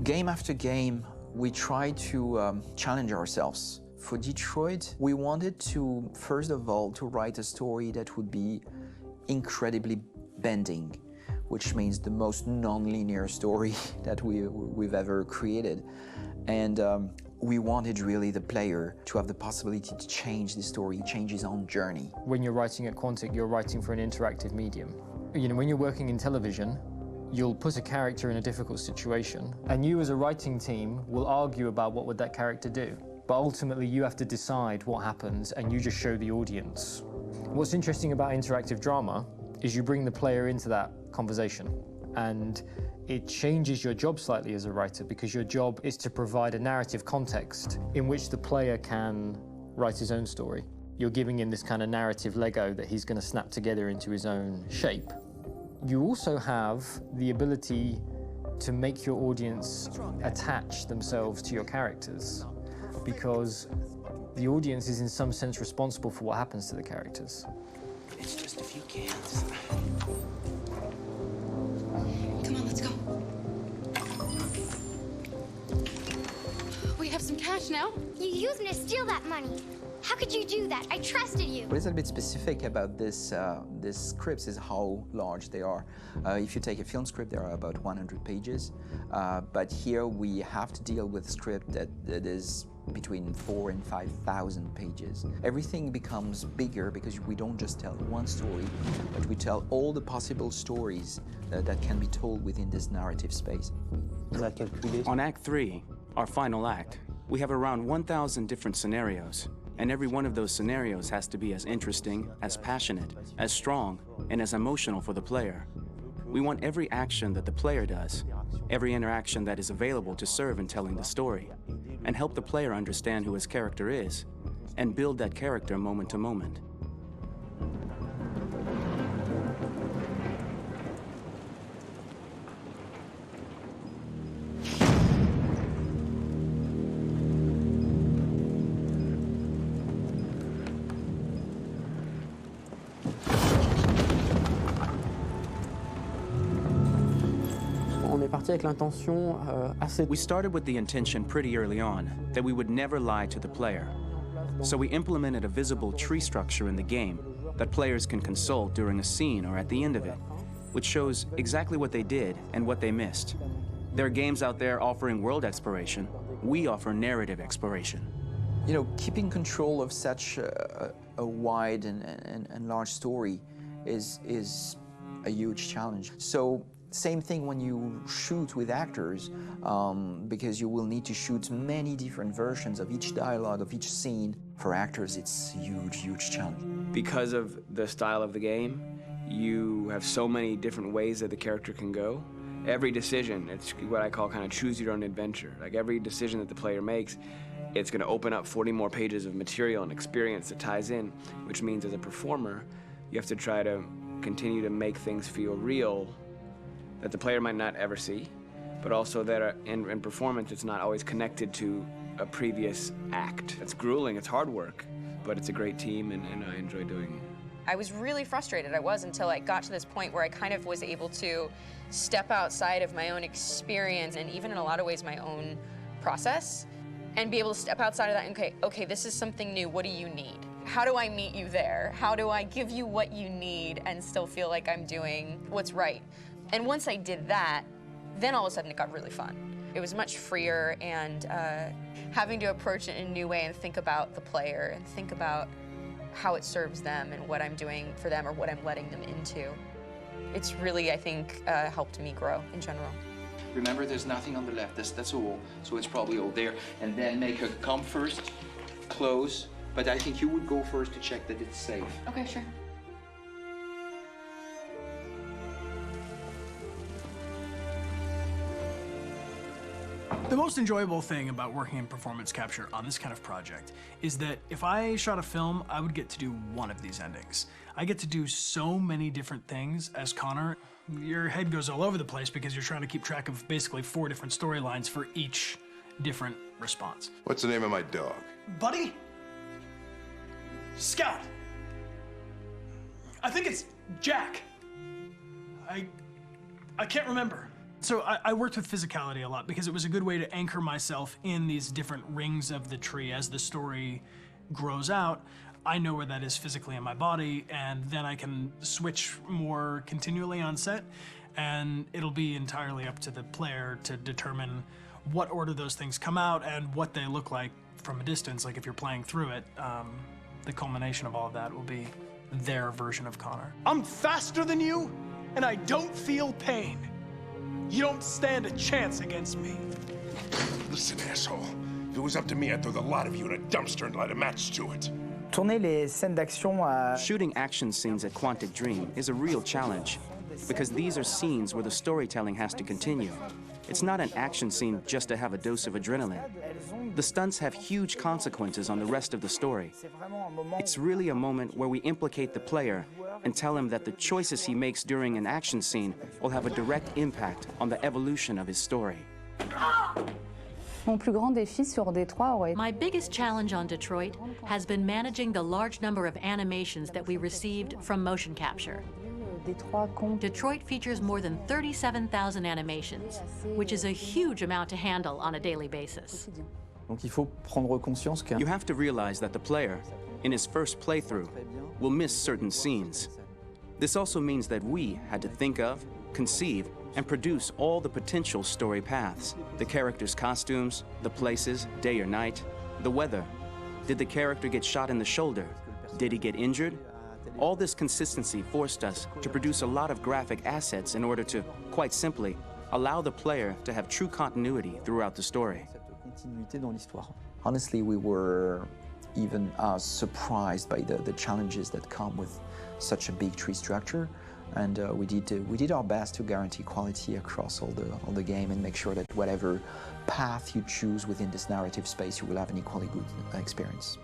Game after game, we try to challenge ourselves. For Detroit, we wanted to, first of all, to write a story that would be incredibly bending, which means the most non-linear story that we've ever created. And we wanted really the player to have the possibility to change the story, change his own journey. When you're writing at Quantic, you're writing for an interactive medium. You know, when you're working in television, you'll put a character in a difficult situation, and you as a writing team will argue about what would that character do. But ultimately, you have to decide what happens, and you just show the audience. What's interesting about interactive drama is you bring the player into that conversation, and it changes your job slightly as a writer, because your job is to provide a narrative context in which the player can write his own story. You're giving him this kind of narrative Lego that he's going to snap together into his own shape. You also have the ability to make your audience attach themselves to your characters, because the audience is in some sense responsible for what happens to the characters. It's just a few cans. Come on, let's go. We have some cash now. You used me to steal that money. How could you do that? I trusted you. What is a bit specific about these scripts is how large they are. If you take a film script, there are about 100 pages. But here we have to deal with a script that is between 4,000 and 5,000 pages. Everything becomes bigger because we don't just tell one story, but we tell all the possible stories that can be told within this narrative space. On Act 3, our final act, we have around 1,000 different scenarios. And every one of those scenarios has to be as interesting, as passionate, as strong, and as emotional for the player. We want every action that the player does, every interaction that is available to serve in telling the story, and help the player understand who his character is, and build that character moment to moment. We started with the intention pretty early on that we would never lie to the player. So we implemented a visible tree structure in the game that players can consult during a scene or at the end of it, which shows exactly what they did and what they missed. There are games out there offering world exploration. We offer narrative exploration. You know, keeping control of such a wide and large story is a huge challenge. So same thing when you shoot with actors, because you will need to shoot many different versions of each dialogue, of each scene. For actors, it's a huge, huge challenge. Because of the style of the game, you have so many different ways that the character can go. Every decision, it's what I call kind of choose your own adventure. Like every decision that the player makes, it's going to open up 40 more pages of material and experience that ties in, which means as a performer, you have to try to continue to make things feel real that the player might not ever see, but also that in performance, it's not always connected to a previous act. It's grueling, it's hard work, but it's a great team, and I enjoy doing it. I was really frustrated, until I got to this point where I kind of was able to step outside of my own experience and even in a lot of ways my own process, and be able to step outside of that and okay, this is something new, what do you need? How do I meet you there? How do I give you what you need and still feel like I'm doing what's right? And once I did that, then all of a sudden it got really fun. It was much freer, and having to approach it in a new way and think about the player and think about how it serves them and what I'm doing for them or what I'm letting them into. It's really, I think, helped me grow in general. Remember, there's nothing on the left. That's all. So it's probably all there. And then make her come first, close. But I think you would go first to check that it's safe. Okay, sure. The most enjoyable thing about working in performance capture on this kind of project is that if I shot a film, I would get to do one of these endings. I get to do so many different things as Connor. Your head goes all over the place because you're trying to keep track of basically 4 different storylines for each different response. What's the name of my dog? Buddy? Scout. I think it's Jack. I can't remember. So I worked with physicality a lot because it was a good way to anchor myself in these different rings of the tree as the story grows out. I know where that is physically in my body, and then I can switch more continually on set, and it'll be entirely up to the player to determine what order those things come out and what they look like from a distance. Like if you're playing through it, the culmination of all of that will be their version of Connor. I'm faster than you, and I don't feel pain. You don't stand a chance against me. Listen, asshole. If it was up to me, I'd throw the lot of you in a dumpster and light a match to it. Tourner les scènes d'action à... Shooting action scenes at Quantic Dream is a real challenge, because these are scenes where the storytelling has to continue. It's not an action scene just to have a dose of adrenaline. The stunts have huge consequences on the rest of the story. It's really a moment where we implicate the player and tell him that the choices he makes during an action scene will have a direct impact on the evolution of his story. Mon plus grand défi sur Détroit aurait... My biggest challenge on Detroit has been managing the large number of animations that we received from motion capture. Detroit features more than 37,000 animations, which is a huge amount to handle on a daily basis. Donc il faut prendre conscience que... You have to realize that the player, in his first playthrough, will miss certain scenes. This also means that we had to think of, conceive, and produce all the potential story paths. The characters' costumes, the places, day or night, the weather. Did the character get shot in the shoulder? Did he get injured? All this consistency forced us to produce a lot of graphic assets in order to, quite simply, allow the player to have true continuity throughout the story. Honestly, we were even surprised by the challenges that come with such a big tree structure. And we did our best to guarantee quality across all the game and make sure that whatever path you choose within this narrative space, you will have an equally good experience.